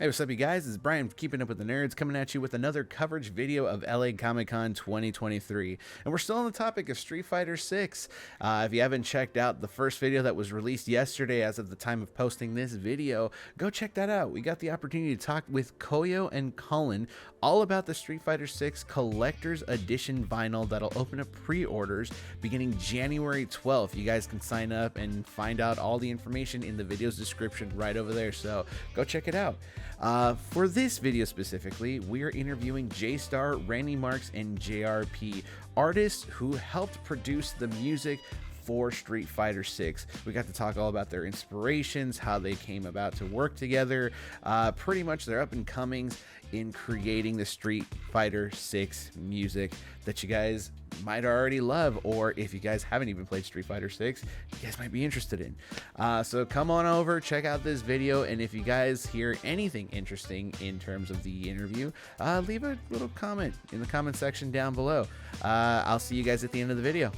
Hey, what's up, you guys? It's Bryan, Keeping Up with the Nerds, coming at you with another coverage video of LA Comic Con 2023. And we're still on the topic of Street Fighter 6. If you haven't checked out the first video that was released yesterday as of the time of posting this video, go check that out. We got the opportunity to talk with Koyo and Colin all about the Street Fighter 6 Collectors Edition Vinyl that'll open up pre-orders beginning January 12th. You guys can sign up and find out all the information in the video's description right over there, so go check it out. For this video specifically, we are interviewing JayyStarr, Rene, Marx and GRP, artists who helped produce the music for Street Fighter 6. We got to talk all about their inspirations, how they came about to work together, pretty much their up and comings in creating the Street Fighter 6 music that you guys might already love, or if you guys haven't even played Street Fighter 6, you guys might be interested in. So come on over, check out this video, and if you guys hear anything interesting in terms of the interview, leave a little comment in the comment section down below. I'll see you guys at the end of the video.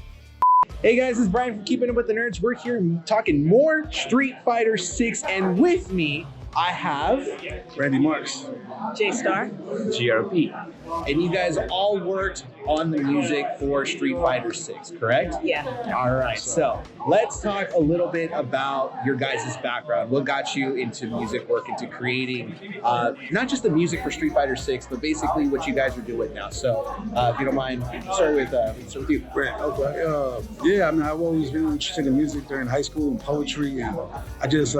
Hey guys, it's Bryan from Keeping Up with the Nerds. We're here talking more Street Fighter 6, and with me, I have Randy Marx, JayyStarr, GRP. And you guys all worked on the music for Street Fighter 6, correct? Yeah. All right, so let's talk a little bit about your guys' background. What got you into music work, into creating not just the music for Street Fighter 6, but basically what you guys are doing now. So if you don't mind, start with you. Brent, okay. Yeah, I mean, I've always been interested in music during high school and poetry, and I just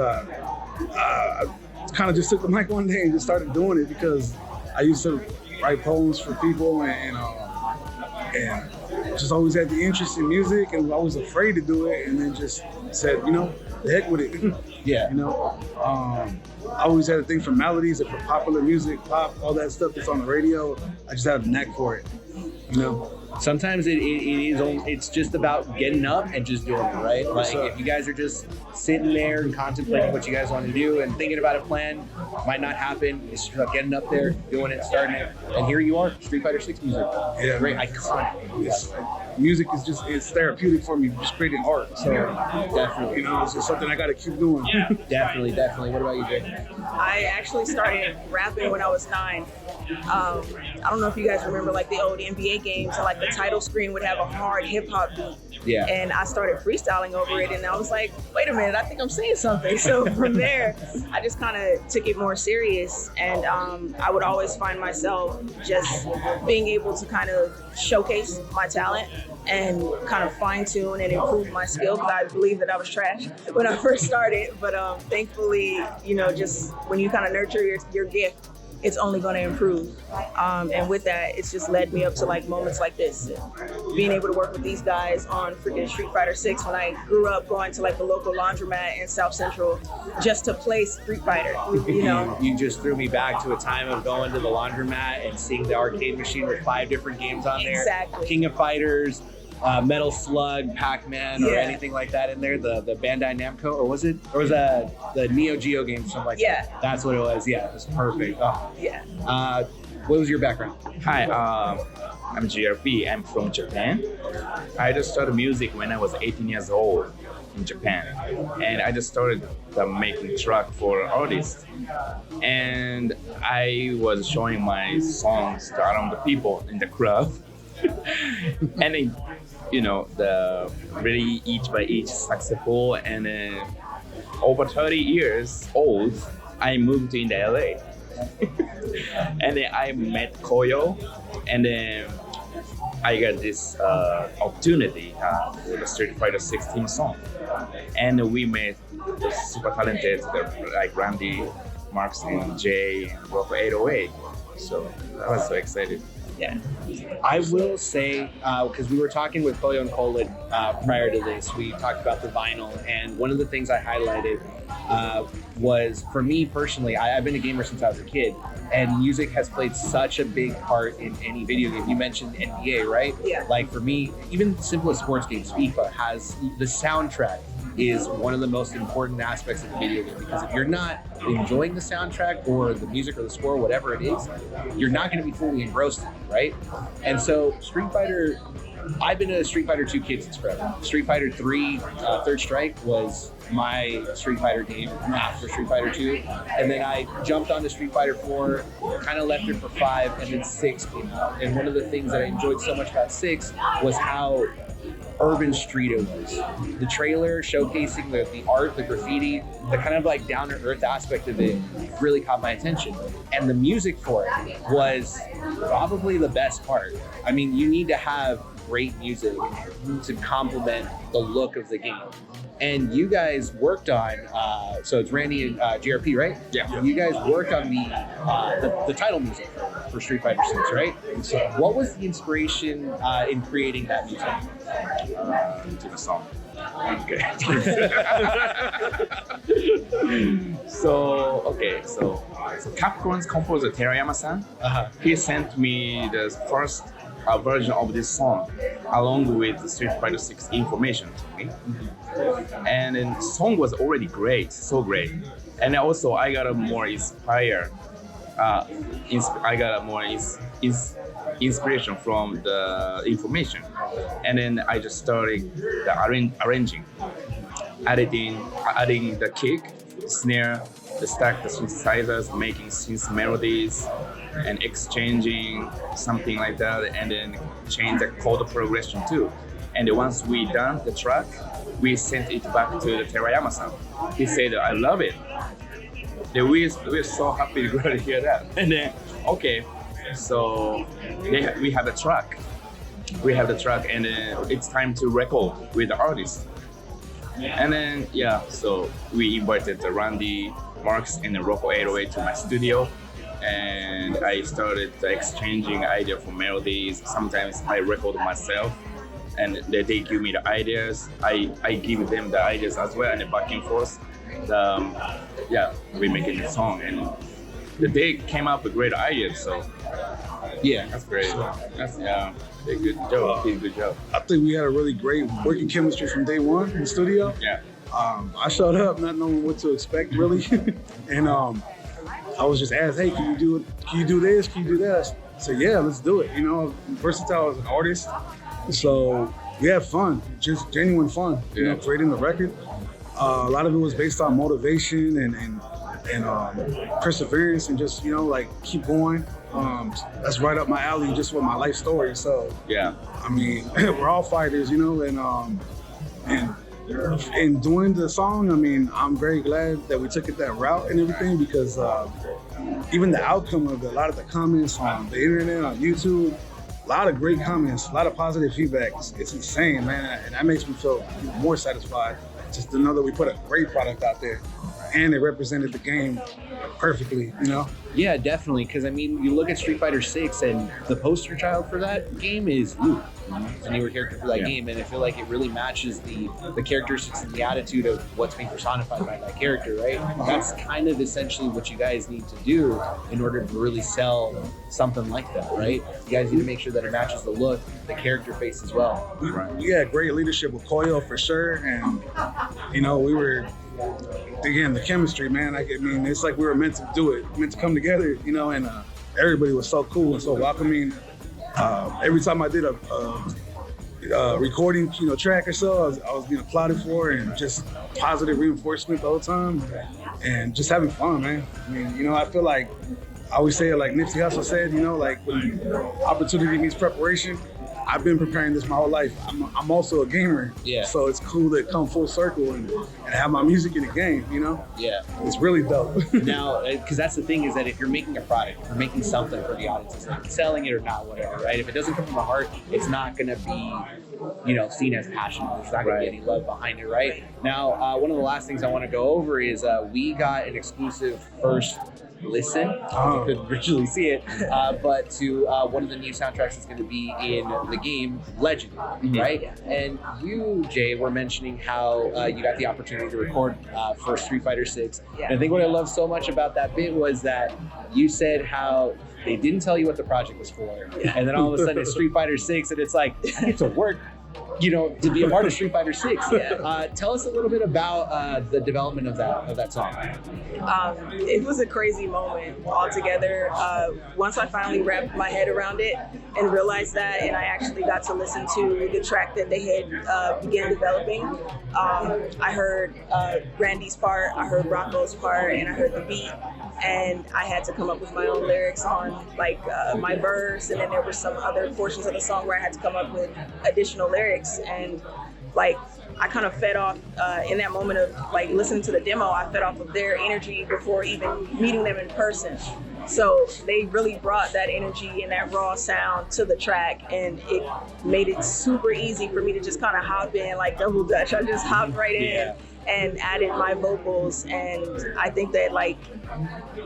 kind of just took the mic one day and just started doing it because I used to write poems for people and just always had the interest in music and I was afraid to do it, and then just said, you know, the heck with it. Yeah. You know, I always had a thing for melodies and for popular music, pop, all that stuff that's on the radio. I just have a knack for it, you know. Sometimes it's just about getting up and just doing it, right? Like if you guys are just sitting there and contemplating what you guys want to do and thinking about a plan, might not happen. It's just about getting up there, doing it, starting it, and here you are, Street Fighter 6 music. Yeah, great, iconic. Music is it's therapeutic for me, just creating art. So definitely, you know, it's just something I got to keep doing. Definitely. What about you, Jay? I actually started rapping when I was 9. I don't know if you guys remember like the old NBA games, and like the title screen would have a hard hip hop beat. Yeah. And I started freestyling over it, and I was like, wait a minute, I think I'm saying something. So from there, I just kind of took it more serious, and I would always find myself just being able to kind of showcase my talent and kind of fine tune and improve my skill, because I believe that I was trash when I first started. But thankfully, you know, just when you kind of nurture your gift, it's only going to improve. And with that, it's just led me up to like moments like this. Being able to work with these guys on freaking Street Fighter 6 when I grew up going to like the local laundromat in South Central just to play Street Fighter, you know. You just threw me back to a time of going to the laundromat and seeing the arcade machine with 5 different games on there. Exactly. King of Fighters, Metal Slug, Pac-Man, or Yeah. anything like that in there. The Bandai Namco, or was it the Neo Geo game, something like Yeah. that? That's what it was. Yeah, it was perfect. Oh. Yeah. What was your background? Hi, I'm GRP. I'm from Japan. I just started music when I was 18 years old in Japan, and I just started making track for artists. And I was showing my songs to around the people in the crowd, and it, you know, the really each by each successful. And then over 30 years old, I moved to LA. And then I met Koyo, and then I got this opportunity for the Street Fighter 6 theme song, and we made the super talented like Randy, Marx and Jay and Rock 808. So I was so excited. Yeah. I will say, because we were talking with Koyo and Colin prior to this, we talked about the vinyl, and one of the things I highlighted was, for me personally, I've been a gamer since I was a kid, and music has played such a big part in any video game. You mentioned NBA, right? Yeah. Like for me, even the simplest sports games, FIFA, has the soundtrack is one of the most important aspects of the video game, because if you're not enjoying the soundtrack or the music or the score, whatever it is, you're not going to be fully engrossed in it, right? And so Street Fighter I've been a Street Fighter 2 kid since forever. Street Fighter 3, Third Strike was my Street Fighter game after Street Fighter 2. And then I jumped onto Street Fighter 4, kind of left it for 5, and then 6 came out. And one of the things that I enjoyed so much about 6 was how urban street it was. The trailer showcasing the art, the graffiti, the kind of like down to earth aspect of it really caught my attention. And the music for it was probably the best part. I mean, you need to have great music to complement the look of the game. And you guys worked on, so it's Rene and GRP, right? Yeah. You guys worked on the title music for Street Fighter 6, right? So what was the inspiration in creating that music? To the song. Okay. So Capcom's composer Terayama-san, he sent me the first version of this song along with the Street Fighter 6 information to me. And then the song was already great, so great. And also I got a more inspired, I got a more inspiration from the information. And then I just started the arranging, adding the kick, snare, the stack, the synthesizers, making synth melodies, and exchanging something like that, and then change the chord progression too. And once we done the track, we sent it back to the Terayama-san. He said, "I love it." Then we're so happy to hear that. And then, okay, so we have a track. We have the track, and then it's time to record with the artist. And then, yeah, so we invited the Randy, Marx, and the Rocco 808 to my studio. And I started exchanging ideas for melodies. Sometimes I record myself, and they give me the ideas. I give them the ideas as well, and then back and forth. We make a song, and they came up with great ideas. So yeah, that's great. That's a good job. Good job. I think we had a really great working chemistry from day one in the studio. Yeah. I showed up not knowing what to expect really, and I was just asked, "Hey, can you do this? Can you do that?" I said, "Yeah, let's do it." You know, I'm versatile as an artist, so we had fun, just genuine fun. You know, creating the record. A lot of it was based on motivation and perseverance, and just like keep going. That's right up my alley, just with my life story. So yeah, I mean, we're all fighters, and doing the song, I mean, I'm very glad that we took it that route and everything, because even the outcome of a lot of the comments on the internet, on YouTube, a lot of great comments, a lot of positive feedback. It's insane, man, and that makes me feel even more satisfied just to know that we put a great product out there and it represented the game perfectly, Yeah, definitely. Because I mean, you look at Street Fighter 6, and the poster child for that game is Luke, the newer character for that game, and I feel like it really matches the characteristics and the attitude of what's being personified by that character, right? That's kind of essentially what you guys need to do in order to really sell something like that, right? You guys need to make sure that it matches the look, the character face as well. We had great leadership with Koyo for sure, and we were. Again, the chemistry, man. I mean, it's like we were meant to do it, meant to come together, and everybody was so cool and so welcoming. Every time I did a recording, track or so, I was being applauded for, and just positive reinforcement the whole time, and just having fun, man. I mean, I feel like I always say it like Nipsey Hussle said, like when opportunity meets preparation. I've been preparing this my whole life. I'm also a gamer, so it's cool to come full circle and have my music in the game, Yeah. It's really dope. Now, because that's the thing, is that if you're making a product, you're making something for the audience, it's like selling it or not, whatever, right? If it doesn't come from the heart, it's not going to be, seen as passion. There's not going to be any love behind it, right? Now, one of the last things I want to go over is we got an exclusive first listen. You couldn't visually see it, but to one of the new soundtracks that's going to be in the game, Legend, right? And you, Jay, were mentioning how you got the opportunity to record for Street Fighter 6. And I think what I love so much about that bit was that you said how they didn't tell you what the project was for, and then all of a sudden it's Street Fighter 6, and it's like, I get to work you know, to be a part of Street Fighter 6. Tell us a little bit about the development of that song. It was a crazy moment altogether. Once I finally wrapped my head around it and realized that, and I actually got to listen to the track that they had began developing, I heard Randy's part, I heard Rocco's part, and I heard the beat. And I had to come up with my own lyrics on like my verse, and then there were some other portions of the song where I had to come up with additional lyrics. And like I kind of fed off in that moment of like listening to the demo, I fed off of their energy before even meeting them in person. So they really brought that energy and that raw sound to the track, and it made it super easy for me to just kind of hop in like double dutch. I just hopped right in and added my vocals, and I think that like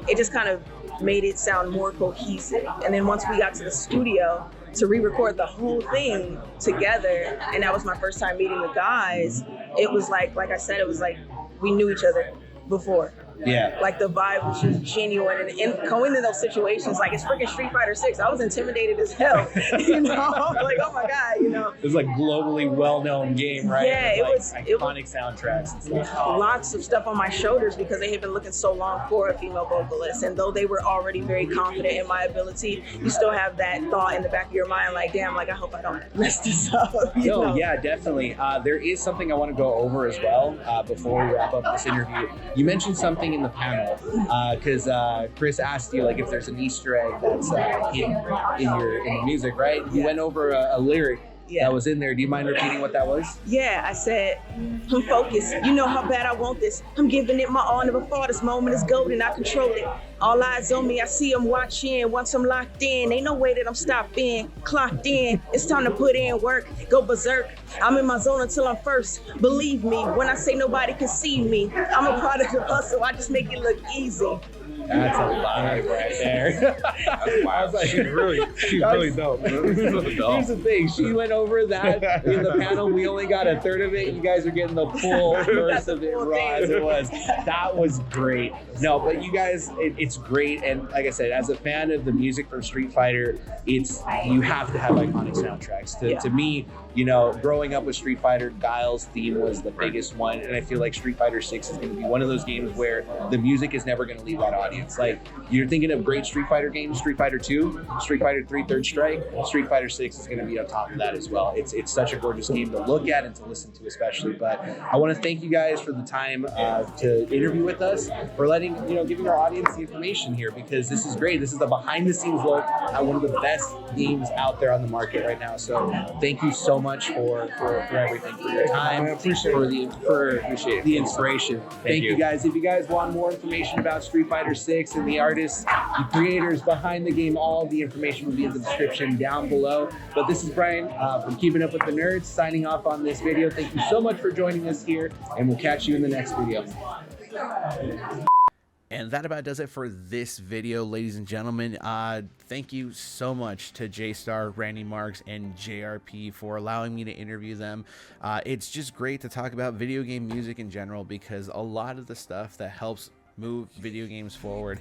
it just kind of made it sound more cohesive. And then once we got to the studio to re-record the whole thing together, and that was my first time meeting the guys, it was like I said, it was like we knew each other before. Yeah. Like the vibe was just genuine, and going into those situations, like it's freaking Street Fighter 6. I was intimidated as hell, you know. Like, oh my god, you know. It was like globally well-known game, right? Yeah, it was iconic soundtracks and stuff. Lots of stuff on my shoulders because they had been looking so long for a female vocalist, and though they were already very confident in my ability, you still have that thought in the back of your mind, like, damn, like I hope I don't mess this up. You know? Yeah, definitely. There is something I want to go over as well before we wrap up this interview. You mentioned something in the panel because Chris asked you like if there's an Easter egg that's in the music, right? You went over a lyric that was in there. Do you mind repeating what that was? Yeah, I said, I'm focused. You know how bad I want this. I'm giving it my all. Never thought this moment is golden. I control it. All eyes on me. I see them watching. Once I'm locked in, ain't no way that I'm stopping. Clocked in. It's time to put in work. Go berserk. I'm in my zone until I'm first. Believe me when I say nobody can see me. I'm a product of hustle. I just make it look easy. That's a vibe right there. I was like, She's really dope. Here's the thing, she went over that in the panel. We only got a third of it. You guys are getting the full verse of it raw as it was. That was great. No, but you guys, it's great. And like I said, as a fan of the music from Street Fighter, you have to have iconic soundtracks. To me, you know, growing up with Street Fighter, Guile's theme was the biggest one, and I feel like Street Fighter 6 is going to be one of those games where the music is never going to leave that audience. Like, you're thinking of great Street Fighter games, Street Fighter 2, Street Fighter 3 Third Strike, Street Fighter 6 is going to be on top of that as well. It's such a gorgeous game to look at and to listen to especially, but I want to thank you guys for the time to interview with us, for giving our audience the information here, because this is great. This is the behind the scenes look at one of the best games out there on the market right now. So thank you so much for everything, for your time, for the inspiration. Thank you guys. If you guys want more information about Street Fighter 6 and the artists, the creators behind the game, all the information will be in the description down below. But this is Bryan from Keeping Up with the Nerds signing off on this video. Thank you so much for joining us here, and we'll catch you in the next video. And that about does it for this video, ladies and gentlemen. Thank you so much to JayyStarr, Rene, Marx, and JRP for allowing me to interview them. It's just great to talk about video game music in general, because a lot of the stuff that helps move video games forward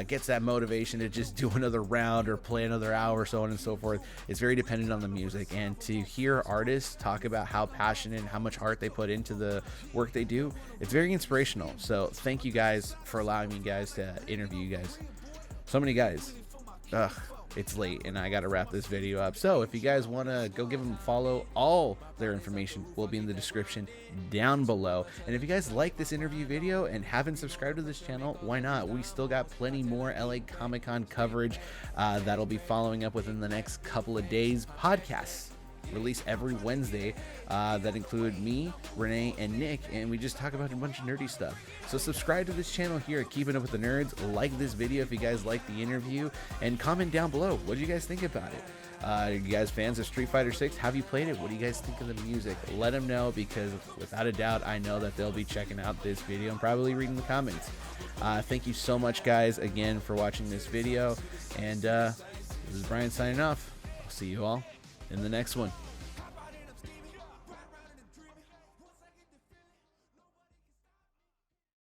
gets that motivation to just do another round or play another hour, so on and so forth. It's very dependent on the music, and to hear artists talk about how passionate and how much heart they put into the work they do, it's very inspirational. So thank you guys for allowing me guys to interview you guys. So many guys. It's late and I gotta wrap this video up. So if you guys want to go give them a follow, all their information will be in the description down below. And if you guys like this interview video and haven't subscribed to this channel, why not? We still got plenty more LA Comic-Con coverage that'll be following up within the next couple of days. Podcasts release every Wednesday that include me, Rene, and Nick, and we just talk about a bunch of nerdy stuff. So subscribe to this channel here at Keeping Up with the Nerds. Like this video if you guys like the interview, and comment down below. What do you guys think about it? Are you guys fans of Street Fighter 6? Have you played it? What do you guys think of the music? Let them know, because without a doubt, I know that they'll be checking out this video and probably reading the comments. Thank you so much, guys, again for watching this video. And this is Bryan signing off. I'll see you all in the next one.